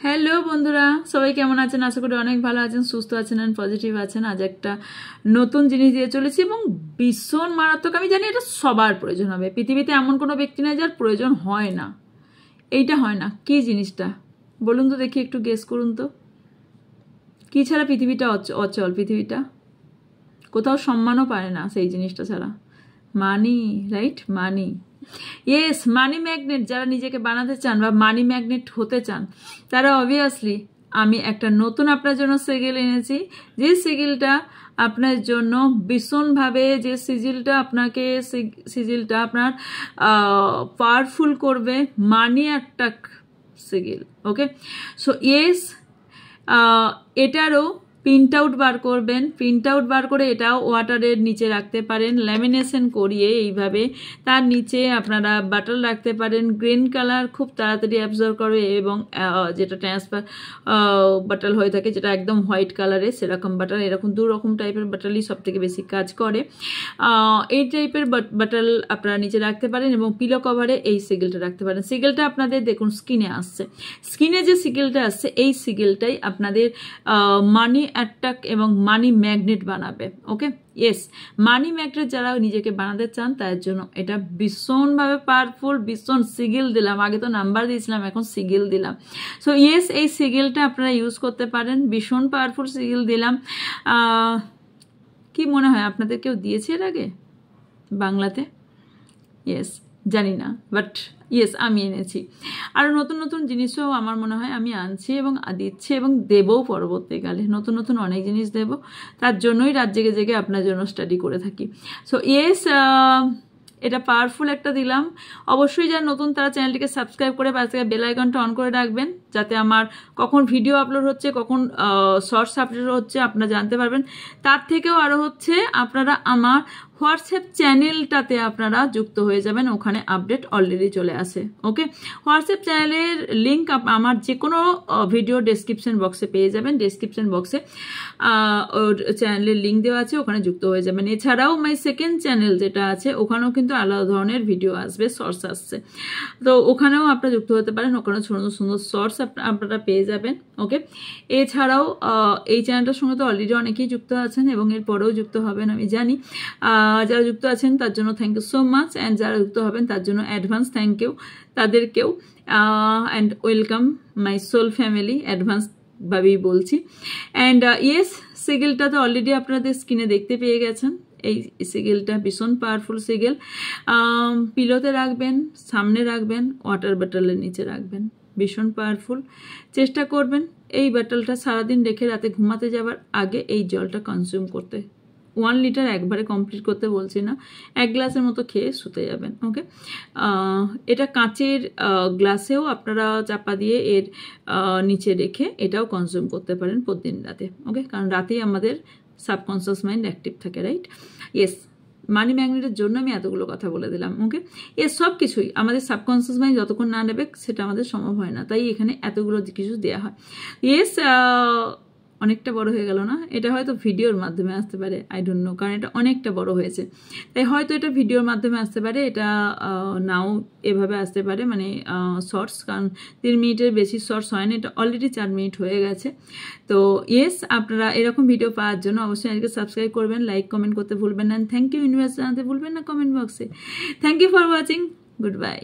Hello বন্ধুরা, সবাই কেমন আছেন? আশা করি অনেক ভালো আছেন, সুস্থ আছেন এন্ড পজিটিভ আছেন। আজ একটা নতুন জিনিস দিয়ে চলেছি এবং ভীষণ মারাত্মক। আমি জানি এটা সবার প্রয়োজন হবে, পৃথিবীতে এমন কোনো ব্যক্তি নেই যার প্রয়োজন হয় না। এইটা হয় না। কি জিনিসটা বলুন তো দেখি, একটু গেস করুন তো। কি ছাড়া পৃথিবীটা অচল? পৃথিবীটা কোথাও সম্মানও পায় না সেই জিনিসটা ছাড়া। Money, right? Money. Yes, money magnet. যারা নিজেকে বানাতে চান বা মানি ম্যাগনেট হতে চান, তারা অবভিয়াসলি আমি একটা নতুন আপনার জন্য সিগিল এনেছি। যে সিগিলটা আপনার জন্য ভীষণভাবে, যে সিজিলটা আপনার পাওয়ারফুল করবে, মানি অ্যাট্রাক্ট সিগিল। ওকে, সো ইয়েস, এটারও প্রিন্ট আউট বার করবেন। প্রিন্ট আউট বার করে এটাও ওয়াটারের নিচে রাখতে পারেন, ল্যামিনেশন করিয়ে এইভাবে। তার নিচে আপনারা বাটল রাখতে পারেন। গ্রিন কালার খুব তাড়াতাড়ি অ্যাবজর্ব করবে এবং যেটা ট্রান্সফার বাটল হয়ে থাকে, যেটা একদম হোয়াইট কালারে, সেরকম বাটল। এরকম দু রকম টাইপের বাটলই সব থেকে বেশি কাজ করে। এই টাইপের বাটল আপনারা নিচে রাখতে পারেন এবং পিলো কভারে এই সিগিলটা রাখতে পারেন। সিগিলটা আপনাদের দেখুন স্কিনে আসছে। স্কিনে যে সিগিলটা আসছে, এই সিগিলটাই আপনাদের মানি অ্যাট্রাক্ট এবং মানি ম্যাগনেট বানাবে। ওকে, ইয়েস, মানি ম্যাগনেট যারা নিজেকে বানাতে চান তার জন্য এটা ভীষণভাবে পাওয়ারফুল। ভীষণ সিগিল দিলাম, আগে তো নাম্বার দিয়েছিলাম, এখন সিগিল দিলাম। সো ইয়েস, এই সিগিলটা আপনারা ইউজ করতে পারেন। ভীষণ পাওয়ারফুল সিগিল দিলাম। কি মনে হয় আপনাদের কেউ দিয়েছে এর আগে বাংলাতে? ইয়েস, জানি না, বাট ইয়েস, আমি এনেছি। আরও নতুন নতুন জিনিসও আমার মনে হয় আমি আনছি এবং দিচ্ছি এবং দেবও পরবর্তীকালে। নতুন নতুন অনেক জিনিস দেব, তার জন্যই রাত জেগে জেগে আপনার জন্য স্টাডি করে থাকি। সো ইয়েস, এটা পাওয়ারফুল একটা দিলাম। অবশ্যই যারা নতুন তারা চ্যানেলটিকে সাবস্ক্রাইব করে পাশে বেল আইকনটা অন করে রাখবেন, যাতে আমার কখন ভিডিও আপলোড হচ্ছে, কখন শর্টস আপলোড হচ্ছে আপনারা জানতে পারবেন। তার থেকেও আরও হচ্ছে, আপনারা আমার হোয়াটসঅ্যাপ চ্যানেলটাতে আপনারা যুক্ত হয়ে যাবেন, ওখানে আপডেট অলরেডি চলে আসে। ওকে, হোয়াটসঅ্যাপ চ্যানেলের লিঙ্ক আমার যে কোনো ভিডিও ডেসক্রিপশন বক্সে পেয়ে যাবেন। ডেসক্রিপশন বক্সে ওর চ্যানেলের লিঙ্ক দেওয়া আছে, ওখানে যুক্ত হয়ে যাবেন। এছাড়াও মাই সেকেন্ড চ্যানেল যেটা আছে, ওখানেও কিন্তু আলাদা ধরনের ভিডিও আসবে, শর্টস আসছে, তো ওখানেও আপনারা যুক্ত হতে পারেন। ওখানে সুন্দর সুন্দর শর্টস আপনারা পেয়ে যাবেন। ওকে, এছাড়াও এই চ্যানেলটার সঙ্গে তো অলরেডি অনেকেই যুক্ত আছেন এবং এরপরেও যুক্ত হবেন আমি জানি। যারা যুক্ত আছেন তার জন্য thank you so much, and যারা যুক্ত হবেন তার জন্য অ্যাডভান্স থ্যাংক ইউ তাদেরকেও। And welcome my soul family, advance ভাবেই বলছি। অ্যান্ড ইয়েস, সিগিলটা তো অলরেডি আপনাদের স্ক্রিনে দেখতে পেয়ে গেছেন। এই সিগিলটা ভীষণ পাওয়ারফুল সিগিল। পিলোতে রাখবেন, সামনে রাখবেন, ওয়াটার বটলের নিচে রাখবেন। ভীষণ পাওয়ারফুল। চেষ্টা করবেন এই বটলটা সারাদিন রেখে রাতে ঘুমাতে যাবার আগে এই জলটা কনজিউম করতে। 1 লিটার একবারে কমপ্লিট করতে বলছি না, 1 গ্লাসের মতো খেয়ে শুতে যাবেন। ওকে, এটা কাঁচের গ্লাসেও আপনারা চাপা দিয়ে এর নিচে রেখে এটাও কনজিউম করতে পারেন প্রতিদিন রাতে। ওকে, কারণ রাতেই আমাদের সাবকনসিয়াস মাইন্ড অ্যাক্টিভ থাকে, রাইট? ইয়েস, মানি ম্যাগনেটের জন্য আমি এতগুলো কথা বলে দিলাম। ওকে, এর সব কিছুই আমাদের সাবকনসিয়াস মাইন্ড যতক্ষণ না নেবে সেটা আমাদের সম্ভব হয় না, তাই এখানে এতগুলো কিছু দেওয়া হয়। ইয়েস, অনেকটা বড় হয়ে গেল না? এটা হয়তো ভিডিওর মাধ্যমে আসতে পারে, আই ডোন্ট নো, কারণ এটা অনেকটা বড় হয়েছে, তাই হয়তো এটা ভিডিওর মাধ্যমে আসতে পারে, এটা নাও এভাবে আসতে পারে, মানে শর্টস, কারণ 3 মিনিটের বেশি শর্টস হয় না, এটা অলরেডি 4 মিনিট হয়ে গেছে। তো ইয়েস, আপনারা এরকম ভিডিও পাওয়ার জন্য অবশ্যই আজকে সাবস্ক্রাইব করবেন, লাইক কমেন্ট করতে ভুলবেন না, থ্যাংক ইউ ইউনিভার্স জানাতে ভুলবেন না কমেন্ট বক্সে। Thank you for watching, good by.